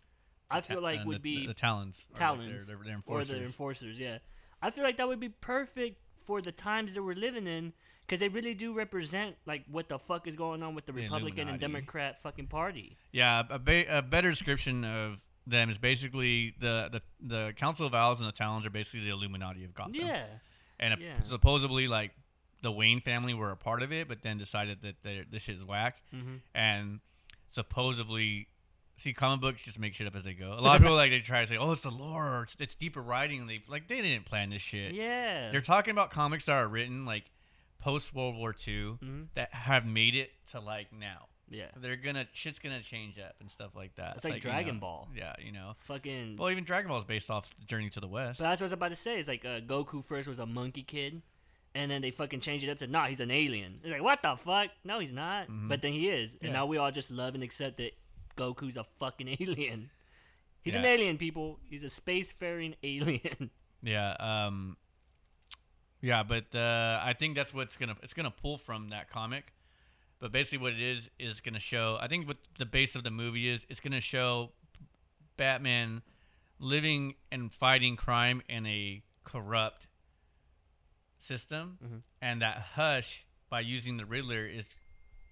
I feel like would be the Talons. Talons, They're enforcers. or the enforcers. Yeah, I feel like that would be perfect for the times that we're living in, because they really do represent like what the fuck is going on with the Republican and Democrat fucking party. Yeah, a better description of them is basically the Council of Owls and the Talons are basically the Illuminati of Gotham. Yeah, and supposedly like the Wayne family were a part of it, but then decided that this shit is whack, and supposedly. See, comic books just make shit up as they go. A lot of people they try to say, "Oh, it's the lore, or it's deeper writing." And they didn't plan this shit. Yeah, they're talking about comics that are written like post World War II that have made it to like now. Yeah, shit's gonna change up and stuff like that. It's like Dragon Ball. Yeah, fucking. Well, even Dragon Ball is based off Journey to the West. But that's what I was about to say. It's like Goku first was a monkey kid. And then they fucking change it up to, nah, he's an alien. It's like, what the fuck? No, he's not. But then he is. And now we all just love and accept that Goku's a fucking alien. He's an alien, people. He's a spacefaring alien. Yeah. Yeah, but I think that's what's it's gonna pull from that comic. But basically, what it is gonna show. I think what the base of the movie is, it's gonna show Batman living and fighting crime in a corrupt system, and that Hush, by using the Riddler, is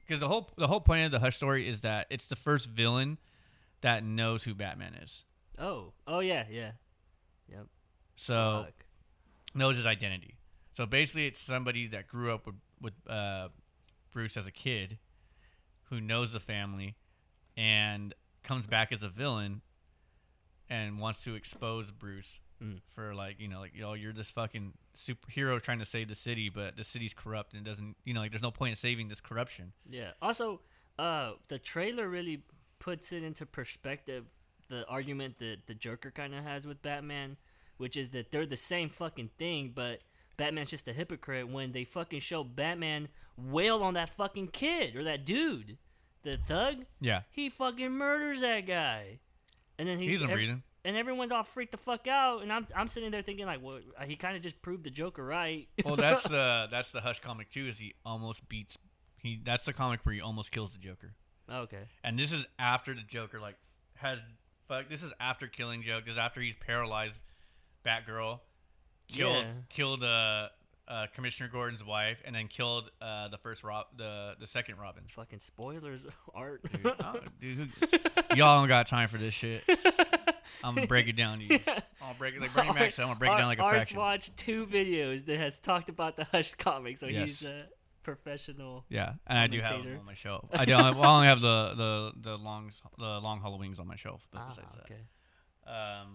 because the whole point of the Hush story is that it's the first villain that knows who Batman is. Oh yeah, yep. So knows his identity. So basically, it's somebody that grew up with Bruce as a kid, who knows the family, and comes back as a villain, and wants to expose Bruce. For you're this fucking superhero trying to save the city, but the city's corrupt and doesn't, there's no point in saving this corruption. Yeah. Also, the trailer really puts it into perspective, the argument that the Joker kind of has with Batman, which is that they're the same fucking thing, but Batman's just a hypocrite when they fucking show Batman wail on that fucking kid or that dude, the thug. Yeah. He fucking murders that guy, and then he's breathing. And everyone's all freaked the fuck out, and I'm sitting there thinking like, well, he kind of just proved the Joker right. Well, that's the Hush comic too. Is he almost beats? That's the comic where he almost kills the Joker. Okay. And this is after the Joker this is after killing Joker. This is after he's paralyzed Batgirl, killed Commissioner Gordon's wife, and then killed the second Robin. Fucking spoilers, Art. Dude, y'all don't got time for this shit. I'm gonna break it down to you. I'll break it like Bernie Mac said. I'm gonna break it down like a fraction. Art's watched 2 videos that has talked about the Hush comics, so he's a professional. Yeah, and I do have them on my shelf. I only have the long Halloweens on my shelf. But besides that,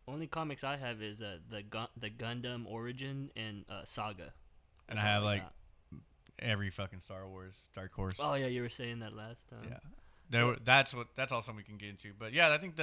only comics I have is the Gundam Origin and Saga. And I have like every fucking Star Wars, Dark Horse. Oh yeah, you were saying that last time. Yeah, that's all something we can get into. But yeah, I think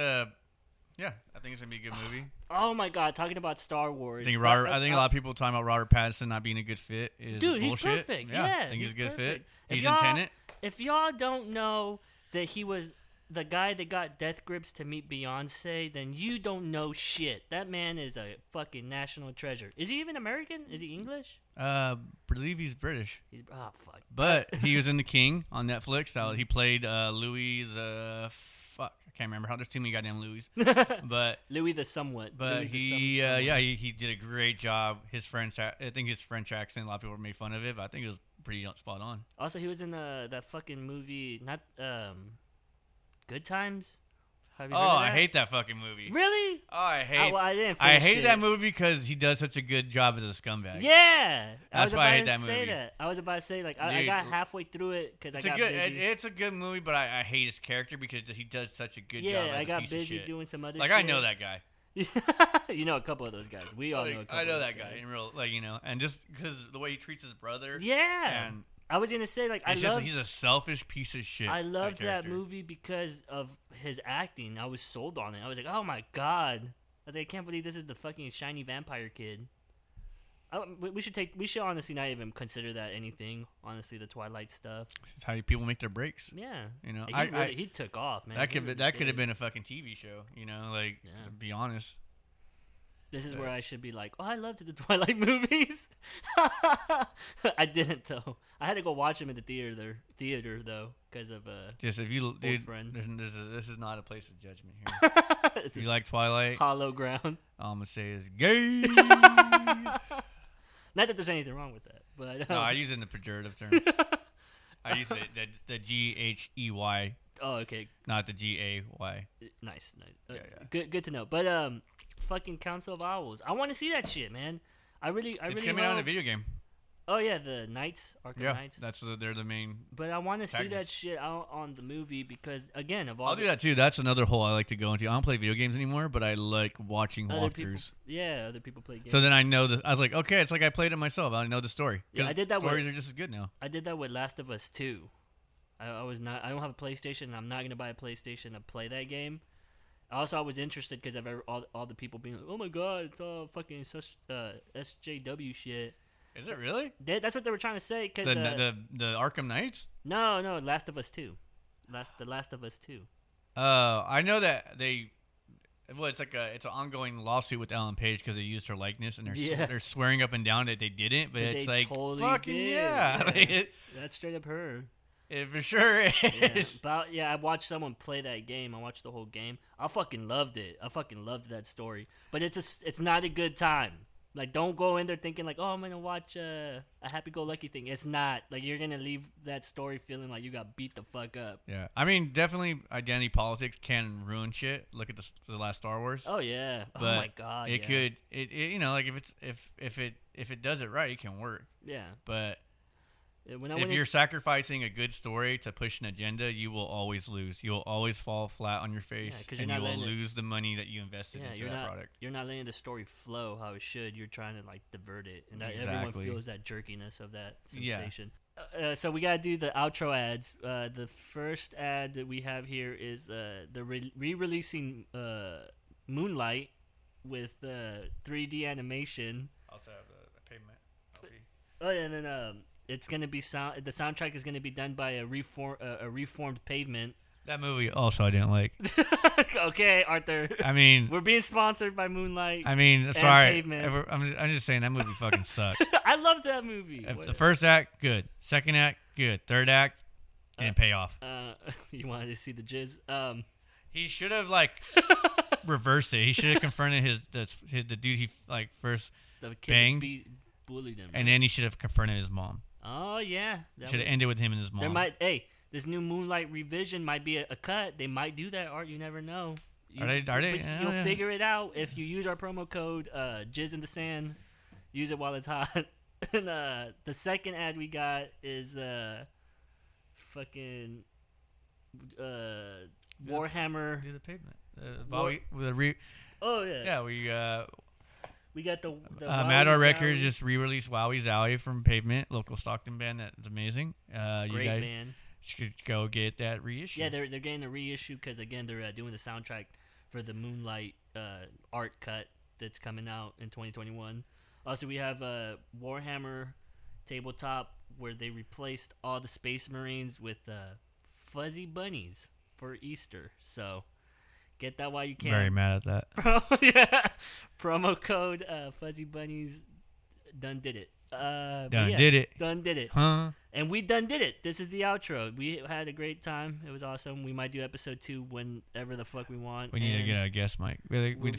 it's gonna be a good movie. Oh my god, talking about Star Wars. I think a lot of people talking about Robert Pattinson not being a good fit is bullshit. He's perfect. Yeah, I think he's a good perfect. fit. He's in Tenet. If y'all don't know that he was the guy that got Death Grips to meet Beyonce, then you don't know shit. That man is a fucking national treasure. Is he even American? Is he English? Believe he's British. Fuck. But he was in The King on Netflix. He played Louis the fuck. I can't remember how. There's too many goddamn Louis. But Louis the somewhat. But he did a great job. I think his French accent. A lot of people made fun of it, but I think it was pretty spot on. Also, he was in that fucking movie. Not Good Times. Have you heard of that? I hate that fucking movie. Really? Oh, I hate. I didn't. I hate that movie because he does such a good job as a scumbag. Yeah, that's why I hate that movie. I was about to say I got halfway through it because I got busy. It's a good movie, but I hate his character because he does such a good job. Yeah, I got busy doing some other. Like shit. I know that guy. You know a couple of those guys. We all know. A couple I know of that those guy in real, and just because the way he treats his brother. Yeah. And I was gonna say he's a selfish piece of shit. I loved that movie because of his acting. I was sold on it. I was like, oh my god. I was like, I can't believe this is the fucking shiny vampire kid. We should honestly not even consider that anything. Honestly, the Twilight stuff. It's how people make their breaks. Yeah, he took off, man. That could have been a fucking TV show. To be honest. This is where I should be like, oh, I loved the Twilight movies. I didn't though. I had to go watch them in the theater though, because of just if you dude, friend. This is not a place of judgment here. If you like Twilight, hollow ground. All I'm gonna say is gay. Not that there's anything wrong with that, but no, I use it in the pejorative term. I use it the GHEY. Oh, okay. Not the GAY. Nice. Yeah. Good to know. But fucking Council of Owls. I want to see that shit, man. It's coming out in a video game. Oh yeah, the Knights, Arkham Knights. They're the main. But I want to see that shit out on the movie because again, I'll do that too. That's another hole I like to go into. I don't play video games anymore, but I like watching walkthroughs. Other people play games. So then I know I was like, okay, it's like I played it myself. I know the story. Yeah, I did that. Stories are just as good now. I did that with Last of Us 2. I don't have a PlayStation. And I'm not gonna buy a PlayStation to play that game. Also, I was interested because of all the people being like, "Oh my god, it's all fucking SJW shit." Is it really? That's what they were trying to say. Cause the Arkham Knights? No, Last of Us 2. The Last of Us 2. I know that they. Well, it's an ongoing lawsuit with Ellen Page because they used her likeness and they're swearing up and down that they didn't, but it's like totally fucking did. Yeah. That's straight up her. It for sure is. I watched someone play that game. I watched the whole game. I fucking loved it. I fucking loved that story. But it's not a good time. Like, don't go in there thinking like, oh, I'm gonna watch a happy-go-lucky thing. It's not. Like, you're gonna leave that story feeling like you got beat the fuck up. Yeah, I mean, definitely identity politics can ruin shit. Look at the last Star Wars. Oh yeah. But oh my god. It could. It you know, like if it does it right, it can work. Yeah. But if you're sacrificing a good story to push an agenda, you will always lose. You will always fall flat on your face, and you will lose the money that you invested into that product. You're not letting the story flow how it should. You're trying to like divert it, and everyone feels that jerkiness of that sensation. Yeah. So we gotta do the outro ads. The first ad that we have here is the re-releasing Moonlight with 3D animation. Also have the Pavement LP. Oh yeah, and then it's gonna be the soundtrack is gonna be done by a reformed Pavement. That movie also I didn't like. Okay, Arthur. I mean, we're being sponsored by Moonlight. I mean, sorry. I'm just saying that movie fucking sucked. I loved that movie. The first act, good. Second act, good. Third act, didn't pay off. You wanted to see the jizz? He should have like reversed it. He should have confronted the dude he like first banged, bullied him, and then he should have confronted his mom. Oh yeah, should have ended with him and his mom. This new Moonlight revision might be a cut. They might do that, Art. You never know. Are they? You'll figure it out if you use our promo code Jizz in the Sand. Use it while it's hot. And the second ad we got is fucking Warhammer. Do the Pavement. Oh yeah. Yeah, we got the Madar Records just re-released Wowie Zowie from Pavement, local Stockton band that's amazing. Great you guys band. Should go get that reissue. Yeah, they're getting a reissue because again they're doing the soundtrack for the Moonlight art cut that's coming out in 2021. Also, we have Warhammer tabletop where they replaced all the Space Marines with fuzzy bunnies for Easter. So get that while you can. Very mad at that. Yeah. Promo code Fuzzy Bunnies. Done did it. Done did it. Huh? And we done did it. This is the outro. We had a great time. It was awesome. We might do episode 2 whenever the fuck we want. We need to get a guest, Mike.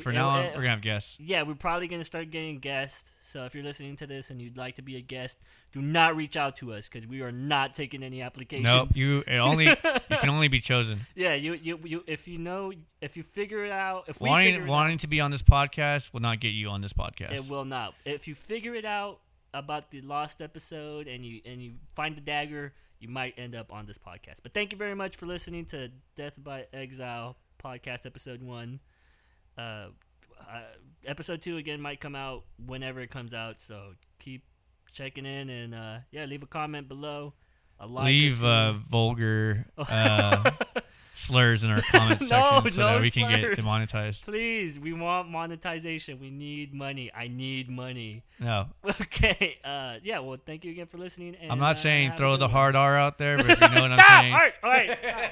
For now on, we're going to have guests. Yeah, we're probably going to start getting guests. So if you're listening to this and you'd like to be a guest, do not reach out to us because we are not taking any applications. Nope. You can only be chosen. Yeah, if you figure it out, if wanting to be on this podcast will not get you on this podcast. It will not. If you figure it out about the lost episode and you find the dagger, you might end up on this podcast. But thank you very much for listening to Death by Exile podcast episode 1. Episode 2 again might come out whenever it comes out, so keep checking in and leave a comment below. Leave vulgar slurs in our comment section so that we can get demonetized. Please, we want monetization. We need money. I need money. No. Okay. Well, thank you again for listening. And, I'm not saying throw the hard R out there, but if you know what I'm saying. Stop! All right. Stop.